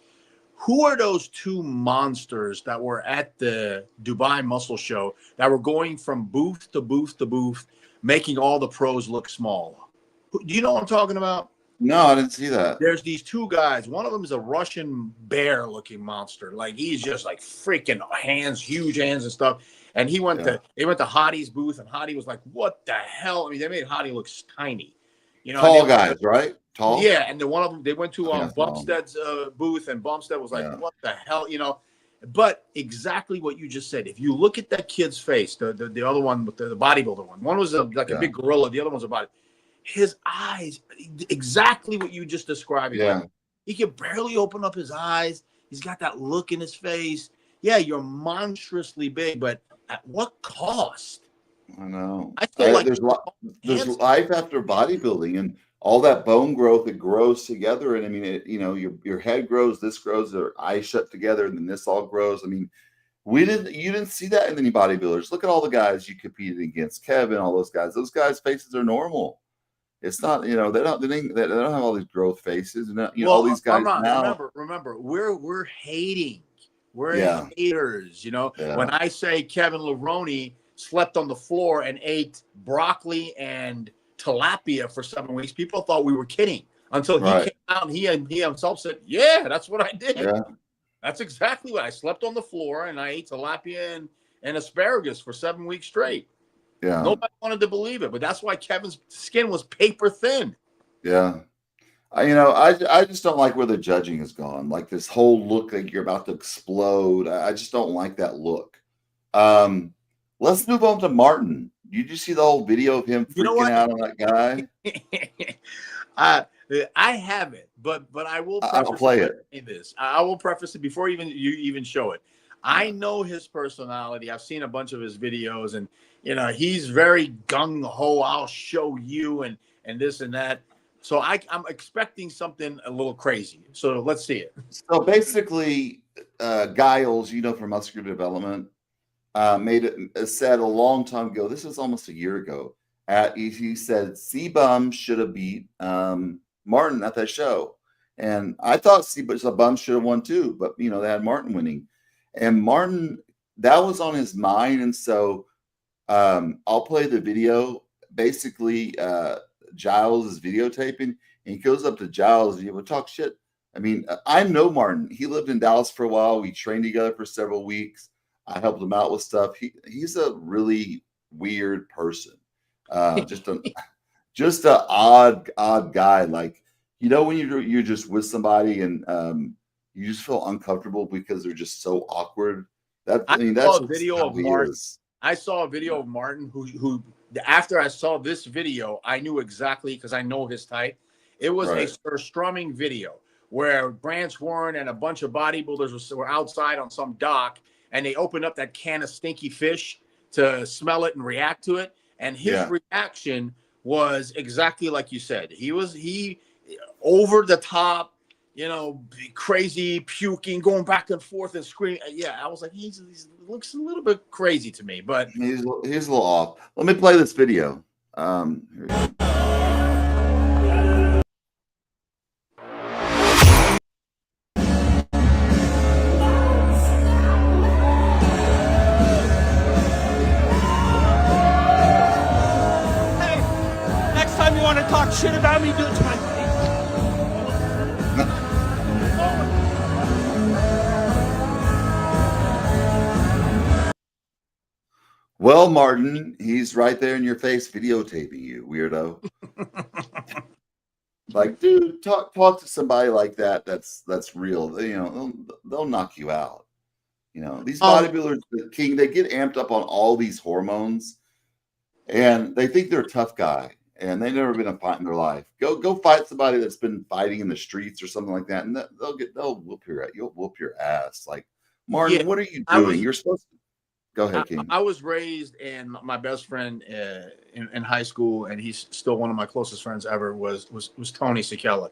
B: Who are those two monsters that were at the Dubai Muscle Show that were going from booth to booth to booth, making all the pros look small? Do you know what I'm talking about?
A: No, I didn't see that.
B: There's these two guys. One of them is a Russian bear-looking monster. Like, he's just like freaking hands, huge hands and stuff. And they went to Hottie's booth, and Hottie was like, "What the hell?" I mean, they made Hottie look tiny. You know,
A: tall guys, right? Tall.
B: Yeah, and then one of them, they went to Bumstead's booth, and Bumstead was like, "What the hell?" You know. But exactly what you just said. If you look at that kid's face, the other one, the bodybuilder one was like a big gorilla. The other one's a body. His eyes, exactly what you just described.
A: Yeah.
B: Like, he can barely open up his eyes. He's got that look in his face. Yeah, you're monstrously big, but at what cost?
A: I know.
B: I feel like
A: there's life after bodybuilding, and all that bone growth, it grows together. And I mean, your head grows, this grows, their eyes shut together, and then this all grows. I mean, you didn't see that in any bodybuilders. Look at all the guys you competed against, Kevin, all those guys. Those guys' faces are normal. It's not, they don't have all these growth faces, and all these guys now.
B: Remember, we're hating. We're haters. When I say Kevin Levrone slept on the floor and ate broccoli and tilapia for 7 weeks, people thought we were kidding until he came out and he himself said, "Yeah, that's what I did. Yeah. That's exactly what I slept on the floor and I ate tilapia and asparagus for 7 weeks straight." Yeah. Nobody wanted to believe it, but that's why Kevin's skin was paper thin.
A: Yeah. I just don't like where the judging has gone. Like this whole look like you're about to explode. I just don't like that look. Let's move on to Martin. Did you see the whole video of him freaking out on that guy?
B: I haven't, but I will.
A: I'll play it.
B: I will preface it before you even show it. I know his personality. I've seen a bunch of his videos, and he's very gung ho. I'll show you and this and that. So I'm expecting something a little crazy. So let's see it.
A: So basically, Giles, from Muscular Development, said a long time ago. This was almost a year ago. He said C-Bum should have beat Martin at that show, and I thought C-Bum should have won too. But they had Martin winning, and Martin, that was on his mind, and so I'll play the video. Basically, Giles is videotaping, and he goes up to Giles and he would talk shit I mean, I know Martin. He lived in Dallas for a while. We trained together for several weeks. I helped him out with stuff. He's a really weird person. Just a odd guy. Like, you know, when you're just with somebody and you just feel uncomfortable because they're just so awkward. I mean, that's
B: a video of Martin. I saw a video of Martin who after I saw this video, I knew exactly, because I know his type. It was a strumming video where Branch Warren and a bunch of bodybuilders were outside on some dock, and they opened up that can of stinky fish to smell it and react to it. And his reaction was exactly like you said. He over the top, you know, crazy, puking, going back and forth and screaming. Yeah, I was like, he looks a little bit crazy to me, but
A: he's a little off. Let me play this video. Here we go.
C: Hey, next time you want to talk shit about me, do it to my face.
A: Well, Martin, he's right there in your face videotaping you, weirdo. Like, dude, talk to somebody like that. That's real. You know, they'll knock you out. You know, these bodybuilders, King, they get amped up on all these hormones, and they think they're a tough guy, and they've never been in a fight in their life. Go fight somebody that's been fighting in the streets or something like that, and they'll whoop your ass. Like, Martin, what are you doing? You're supposed to. Go ahead, King.
B: I was raised, and my best friend in high school, and he's still one of my closest friends ever, was Tony Sikela.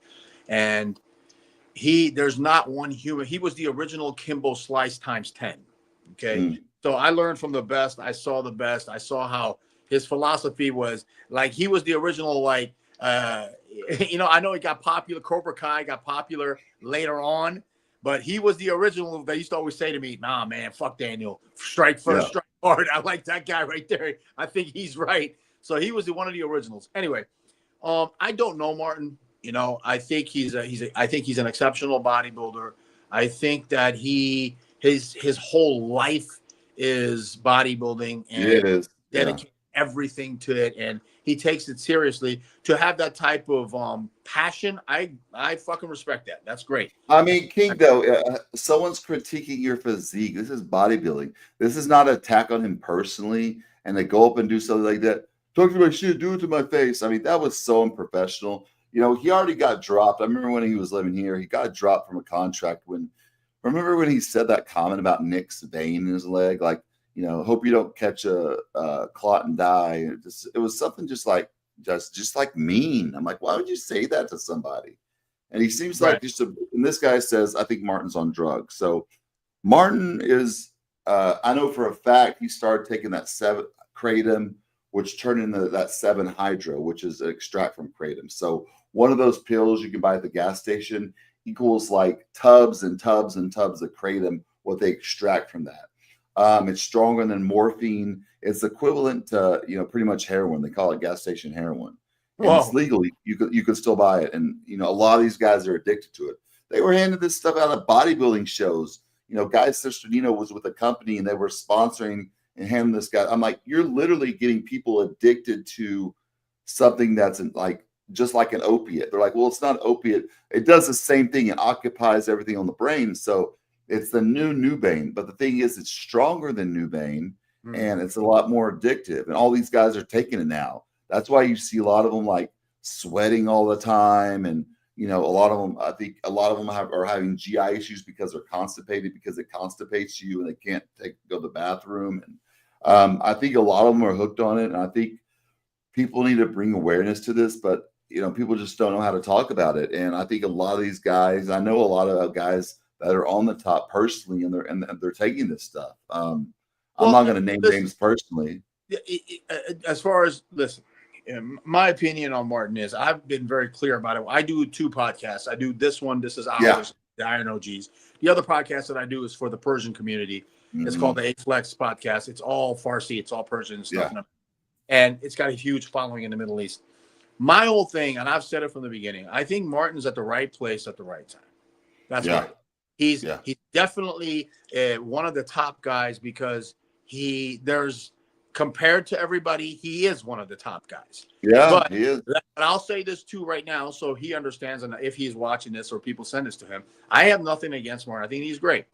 B: And there's not one human. He was the original Kimbo Slice times 10. Okay. So I learned from the best. I saw the best. I saw how his philosophy was. Like, he was the original, like, you know, I know he got popular. Cobra Kai got popular later on. But he was the original. They used to always say to me, nah, man, fuck Daniel. Strike first, strike hard. I like that guy right there. I think he's right. So he was one of the originals. Anyway, I don't know Martin. You know, I think he's an exceptional bodybuilder. I think that his whole life is bodybuilding and dedicating everything to it, and he takes it seriously. To have that type of passion, I fucking respect that. That's great.
A: I mean, King, though, someone's critiquing your physique. This is bodybuilding. This is not an attack on him personally, and they go up and do something like that. Talk to my shit, do it to my face. I mean, that was so unprofessional. You know, he already got dropped. I remember when he was living here, he got dropped from a contract. Remember when he said that comment about Nick's vein in his leg? Like, you know, hope you don't catch a clot and die. It was something just like mean. I'm like, why would you say that to somebody? And he seems like and this guy says, I think Martin's on drugs. So Martin is, I know for a fact he started taking that 7 kratom, which turned into that 7 hydro, which is an extract from kratom. So one of those pills you can buy at the gas station equals like tubs and tubs and tubs of kratom, what they extract from that. It's stronger than morphine. It's equivalent to, you know, pretty much heroin. They call it gas station heroin. And it's legal. You could still buy it. And, you know, a lot of these guys are addicted to it. They were handing this stuff out at bodybuilding shows. You know, Guy Sisternino was with a company and they were sponsoring and handing this guy. I'm like, you're literally getting people addicted to something that's like just like an opiate. They're like, well, it's not an opiate. It does the same thing. It occupies everything on the brain. So it's the new Nubain. But the thing is, it's stronger than Nubain and it's a lot more addictive. And all these guys are taking it now. That's why you see a lot of them like sweating all the time. And, you know, a lot of them, I think a lot of them are having GI issues because they're constipated, because it constipates you and they can't go to the bathroom. And I think a lot of them are hooked on it. And I think people need to bring awareness to this, but, you know, people just don't know how to talk about it. And I think a lot of these guys, I know a lot of guys that are on the top personally, and they're taking this stuff. I'm not going to name names personally.
B: As far as, listen, my opinion on Martin is, I've been very clear about it. I do 2 podcasts. I do this one. This is ours, the IRON OGs. The other podcast that I do is for the Persian community. It's called the A-Flex podcast. It's all Farsi. It's all Persian stuff. And it's got a huge following in the Middle East. My whole thing, and I've said it from the beginning, I think Martin's at the right place at the right time. That's
A: Yeah.
B: right. He's definitely one of the top guys because there's compared to everybody, he is one of the top guys.
A: Yeah,
B: but
A: he is.
B: I'll say this too right now, so he understands, and if he's watching this or people send this to him, I have nothing against Martin. I think he's great,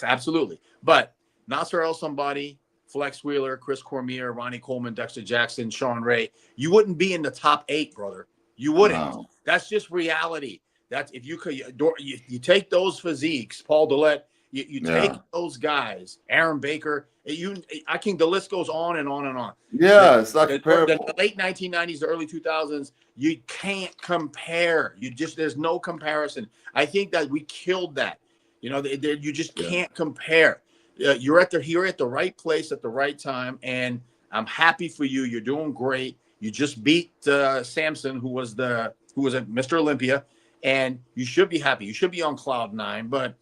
B: absolutely. But Nasser El Somebody, Flex Wheeler, Chris Cormier, Ronnie Coleman, Dexter Jackson, Sean Ray, you wouldn't be in the top 8, brother. You wouldn't.
A: No.
B: That's just reality. That's if you could, you take those physiques, Paul Dillette, you take those guys, Aaron Baker, the list goes on and on and on.
A: Yeah, it's not comparable.
B: The late 1990s, the early 2000s, you can't compare. There's no comparison. I think that we killed that. You just can't compare. You're at the right place at the right time, and I'm happy for you. You're doing great. You just beat Samson, who was a Mr. Olympia, and you should be happy. You should be on cloud 9, but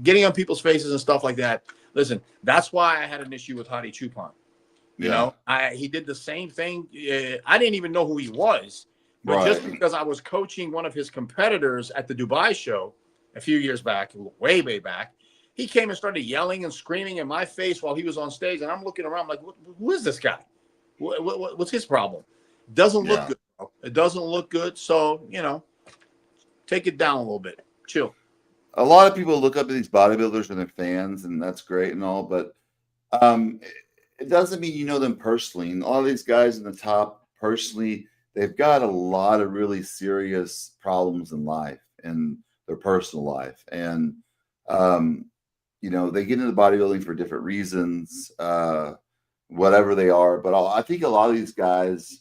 B: getting on people's faces and stuff like that. Listen, that's why I had an issue with Hadi Choopan. He did the same thing. I didn't even know who he was, but just because I was coaching one of his competitors at the Dubai show a few years back, way back, he came and started yelling and screaming in my face while he was on stage, and I'm looking around like, who is this guy? What's his problem? Doesn't look good. Bro. It doesn't look good. So, take it down a little bit. Chill.
A: A lot of people look up to these bodybuilders and their fans, and that's great and all, but it doesn't mean you know them personally. And all of these guys in the top, personally, they've got a lot of really serious problems in life, in their personal life. And, they get into bodybuilding for different reasons, whatever they are. But I think a lot of these guys,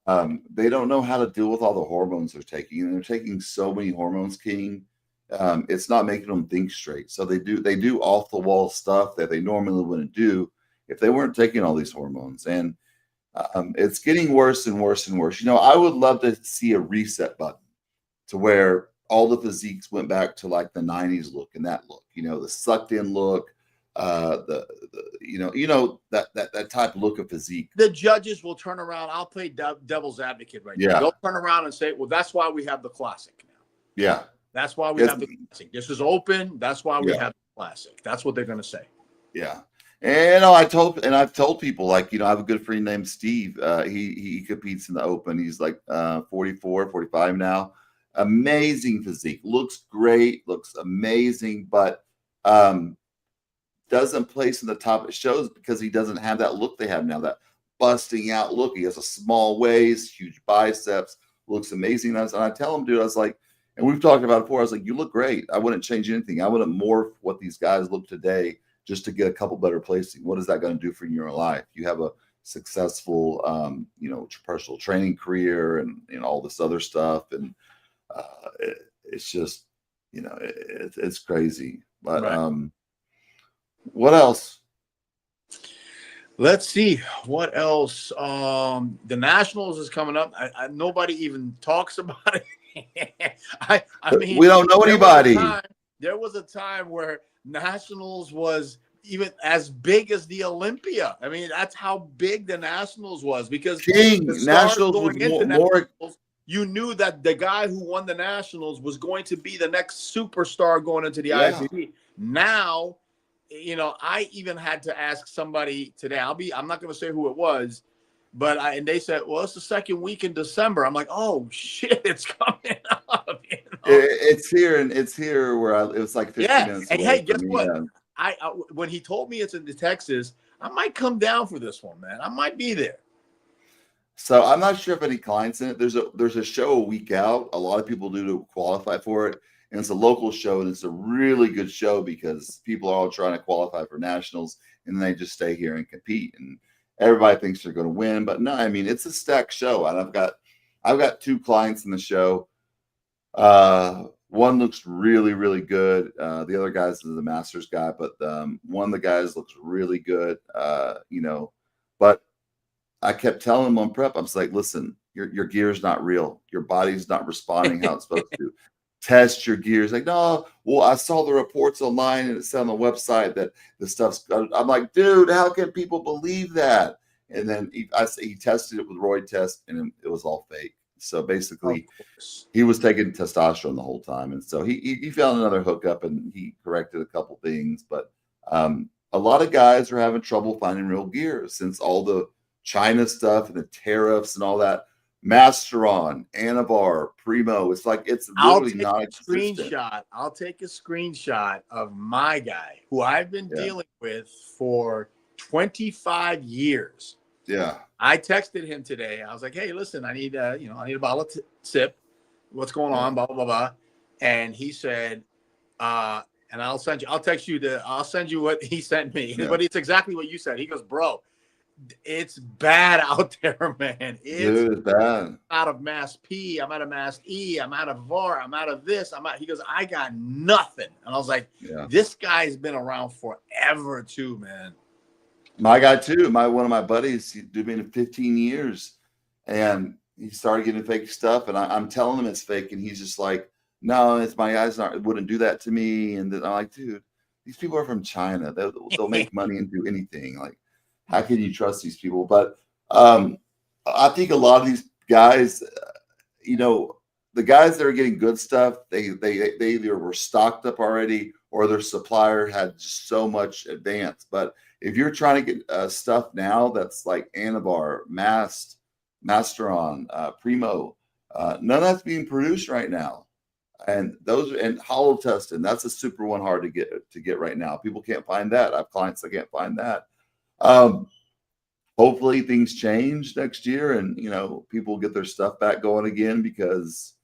A: they don't know how to deal with all the hormones they're taking. And they're taking so many hormones, King. It's not making them think straight. So they do off the wall stuff that they normally wouldn't do if they weren't taking all these hormones. And it's getting worse and worse and worse. I would love to see a reset button to where all the physiques went back to like the 90s look and that look, the sucked in look, that type of look of physique.
B: The judges will turn around. I'll play devil's advocate right now. They'll turn around and say, well, that's why we have the classic now.
A: Yeah.
B: That's why we have the classic. This is open. That's why we have the classic. That's what they're going to say.
A: Yeah. And I've told people, I have a good friend named Steve. He competes in the open. He's like 44, 45 now. Amazing physique. Looks great. Looks amazing. But doesn't place in the top of shows because he doesn't have that look they have now, that busting out look. He has a small waist, huge biceps, looks amazing. And I tell him, dude, I was like, and we've talked about it before, I was like, you look great. I wouldn't change anything. I wouldn't morph what these guys look today just to get a couple better placing. What is that going to do for your life? You have a successful, personal training career and all this other stuff. And it's just, it's crazy. But what else?
B: Let's see what else. The Nationals is coming up. Nobody even talks about it. I mean,
A: we don't know anybody.
B: There was a time where Nationals was even as big as the Olympia. I mean, that's how big the Nationals was because
A: Nationals was more.
B: You knew that the guy who won the Nationals was going to be the next superstar going into the IFBB. Now, I even had to ask somebody today. I'm not going to say who it was, but and they said, well, it's the second week in December. I'm like, oh shit, it's coming up.
A: It's here where it was like 15 minutes.
B: And hey, guess what? I when he told me it's in Texas, I might come down for this one, man. I might be there.
A: So I'm not sure if any clients in it. There's a show a week out. A lot of people do to qualify for it. And it's a local show, and it's a really good show because people are all trying to qualify for nationals, and then they just stay here and compete. And everybody thinks they're going to win, but no, I mean, it's a stacked show. And I've got 2 clients in the show. One looks really, really good. The other guy's is the Masters guy, but one of the guys looks really good. But I kept telling him on prep, I was like, listen, your gear's not real. Your body's not responding how it's supposed to. Test your gears. Like, no, well, I saw the reports online and it said on the website that the stuff's. I'm like, dude, how can people believe that? And then he tested it with Roy test, and it was all fake. So basically, he was taking testosterone the whole time, and so he found another hookup, and he corrected a couple things. But a lot of guys are having trouble finding real gear since all the China stuff and the tariffs and all that. Masteron, Anavar, Primo. It's like it's literally not existent.
B: I'll take a screenshot of my guy who I've been dealing with for 25 years.
A: Yeah.
B: I texted him today. I was like, "Hey, listen, I need I need a bottle of sip. What's going on? Blah blah blah." And he said, and I'll send you what he sent me. Yeah. But it's exactly what you said. He goes, "Bro, it's bad out there, man. It's
A: bad.
B: Out of mass P, I'm out of mass E, I'm out of VAR, I'm out of this. He goes, I got nothing. And I was like, this guy's been around forever too, man.
A: My guy too. One of my buddies, he's been 15 years, and he started getting fake stuff. And I'm telling him it's fake, and he's just like, "No, it's my guys wouldn't do that to me." And then I'm like, "Dude, these people are from China. They'll make money and do anything. Like, how can you trust these people?" But I think a lot of these guys, the guys that are getting good stuff, they either were stocked up already or their supplier had so much advance. But if you're trying to get stuff now that's like Anavar, Masteron, Primo, none of that's being produced right now. And hollow testing, that's a super one hard to get right now. People can't find that. I have clients that can't find that. Hopefully things change next year and, people get their stuff back going again because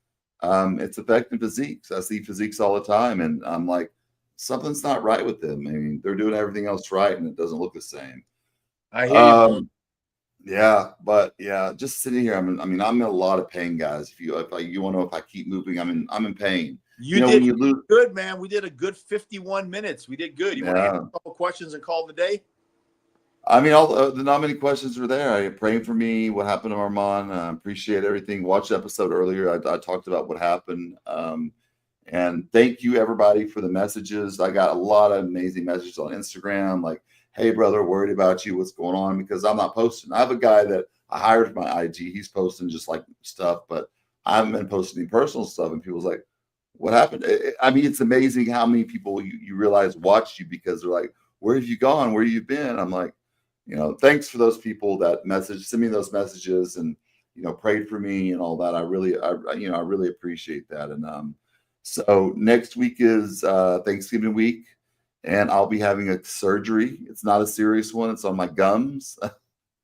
A: it's affecting physiques. I see physiques all the time, and I'm like, something's not right with them. I mean, they're doing everything else right, and it doesn't look the same.
B: I hear you.
A: Just sitting here. I'm in a lot of pain, guys. If you want to know if I keep moving, I'm in pain.
B: You did good, man. We did a good 51 minutes. We did good. You want to answer a couple questions and call the day?
A: I mean, all the not many questions were there. Praying for me, what happened to Armon. Appreciate everything. Watched the episode earlier. I talked about what happened. And thank you, everybody, for the messages. I got a lot of amazing messages on Instagram, like, "Hey, brother, worried about you. What's going on?" Because I'm not posting. I have a guy that I hired for my IG. He's posting just like stuff, but I haven't been posting any personal stuff. And people's like, "What happened?" I mean, it's amazing how many people you realize watch you because they're like, "Where have you gone? Where have you been?" I'm like, thanks for those people that send me those messages and, prayed for me and all that. I really appreciate that. And so next week is Thanksgiving week, and I'll be having a surgery. It's not a serious one. It's on my gums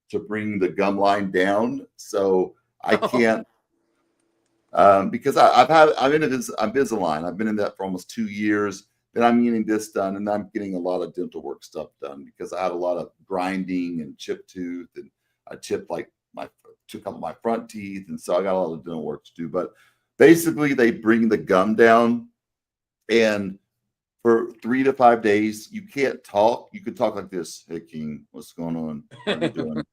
A: to bring the gum line down. So I can't, because I'm Invisalign. I've been in that for almost 2 years. Then I'm getting this done, and I'm getting a lot of dental work stuff done because I had a lot of grinding and chipped tooth, and I chipped took out my front teeth, and so I got a lot of dental work to do. But basically, they bring the gum down, and for 3 to 5 days, you can't talk. You could talk like this: "Hey, King, what's going on? What are you doing?"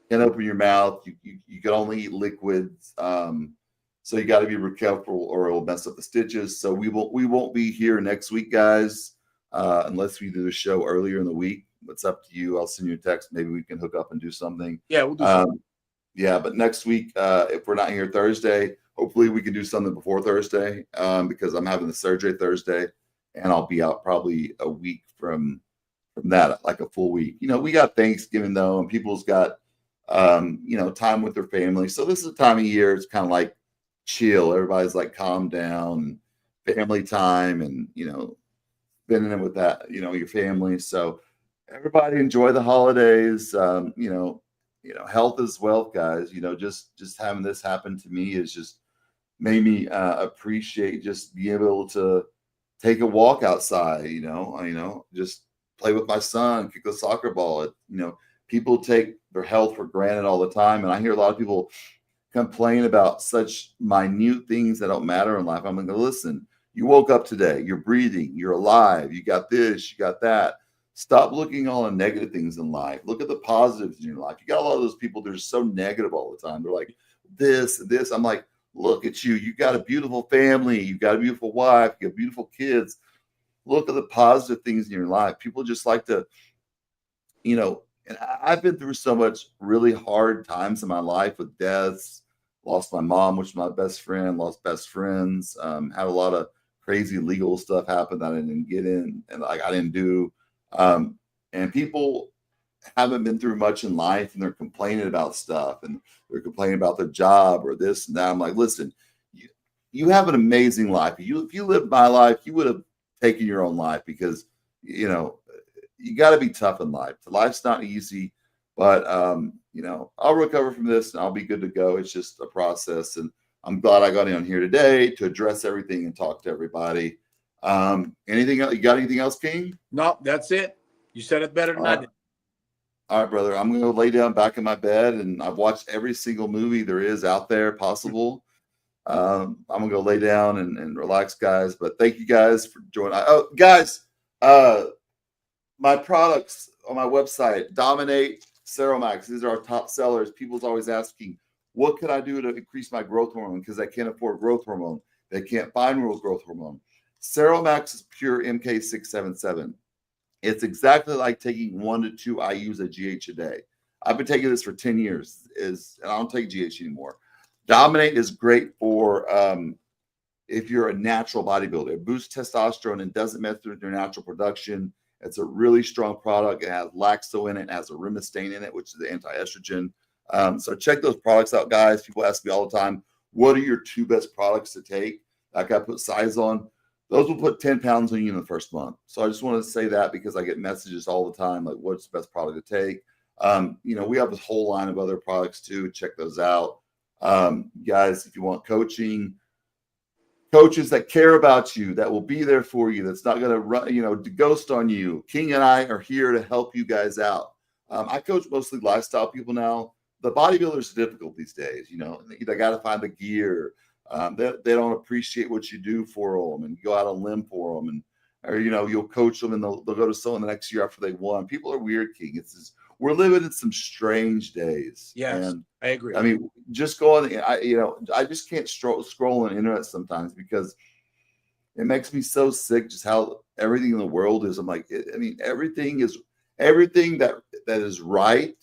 A: Can't open your mouth. You can only eat liquids. So you got to be careful, or it'll mess up the stitches. So we won't be here next week, guys, unless we do the show earlier in the week. It's up to you. I'll send you a text. Maybe we can hook up and do something.
B: Yeah, we'll do something.
A: But next week, if we're not here Thursday, hopefully we can do something before Thursday, because I'm having the surgery Thursday, and I'll be out probably a week from that, like a full week. We got Thanksgiving though, and people's got time with their family. So this is a time of year. It's kind of like chill. Everybody's like calm down, family time, and spending it with that, your family. So everybody enjoy the holidays. Health is wealth, guys. Just having this happen to me is just made me appreciate just being able to take a walk outside. Just play with my son, kick the soccer ball. People take their health for granted all the time, and I hear a lot of people complain about such minute things that don't matter in life. I'm going to listen. You woke up today. You're breathing. You're alive. You got this. You got that. Stop looking all the negative things in life. Look at the positives in your life. You got a lot of those people that are so negative all the time. They're like, this. I'm like, look at you. You got a beautiful family. You got a beautiful wife. You got beautiful kids. Look at the positive things in your life. People just like to, and I've been through so much really hard times in my life with deaths, Lost my mom, which is my best friend. Lost best friends. Had a lot of crazy legal stuff happen that I didn't get in, and like I didn't do. And people haven't been through much in life, and they're complaining about stuff, and they're complaining about their job or this and that. I'm like, listen, you have an amazing life. If you lived my life, you would have taken your own life, because you got to be tough in life. Life's not easy, but I'll recover from this and I'll be good to go. It's just a process, and I'm glad I got in here today to address everything and talk to everybody. Anything else? You got anything else, King?
B: No, that's it. You said it better than I did.
A: All right, brother. I'm going to lay down back in my bed, and I've watched every single movie there is out there possible. I'm going to go lay down and relax, guys. But thank you guys for joining. Oh, guys, my products on my website, Dominate, Ceromax. These are our top sellers. People's always asking, what can I do to increase my growth hormone? Because I can't afford growth hormone. They can't find real growth hormone. Ceromax is pure MK677. It's exactly like taking 1 to 2 IUs of GH a day. I've been taking this for 10 years, and I don't take GH anymore. Dominate is great for if you're a natural bodybuilder. It boosts testosterone and doesn't mess with your natural production. It's a really strong product. It has Laxo in it. It has arimistane in it, which is the anti-estrogen. So check those products out, guys. People ask me all the time, what are your 2 best products to take? Like I put size on. Those will put 10 pounds on you in the first month. So I just want to say that because I get messages all the time, like what's the best product to take? We have this whole line of other products too. Check those out. Guys, if you want coaching, coaches that care about you, that will be there for you, that's not going to run, ghost on you. King and I are here to help you guys out. I coach mostly lifestyle people now. The bodybuilders are difficult these days. They got to find the gear. They don't appreciate what you do for them, and you go out on a limb for them, or you'll coach them and they'll go to someone the next year after they won. People are weird, King. We're living in some strange days.
B: Yes,
A: and
B: I agree.
A: I mean, just go on. I just can't scroll on the internet sometimes because it makes me so sick. Just how everything in the world is. I'm like, everything that is right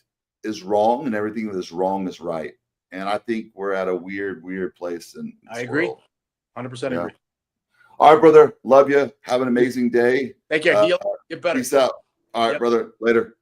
A: is wrong, and everything that is wrong is right. And I think we're at a weird place in this
B: I agree.
A: world.
B: 100% agree.
A: All right, brother. Love you. Have an amazing day.
B: Take care. Heal. Get better.
A: Peace out. All right, brother. Later.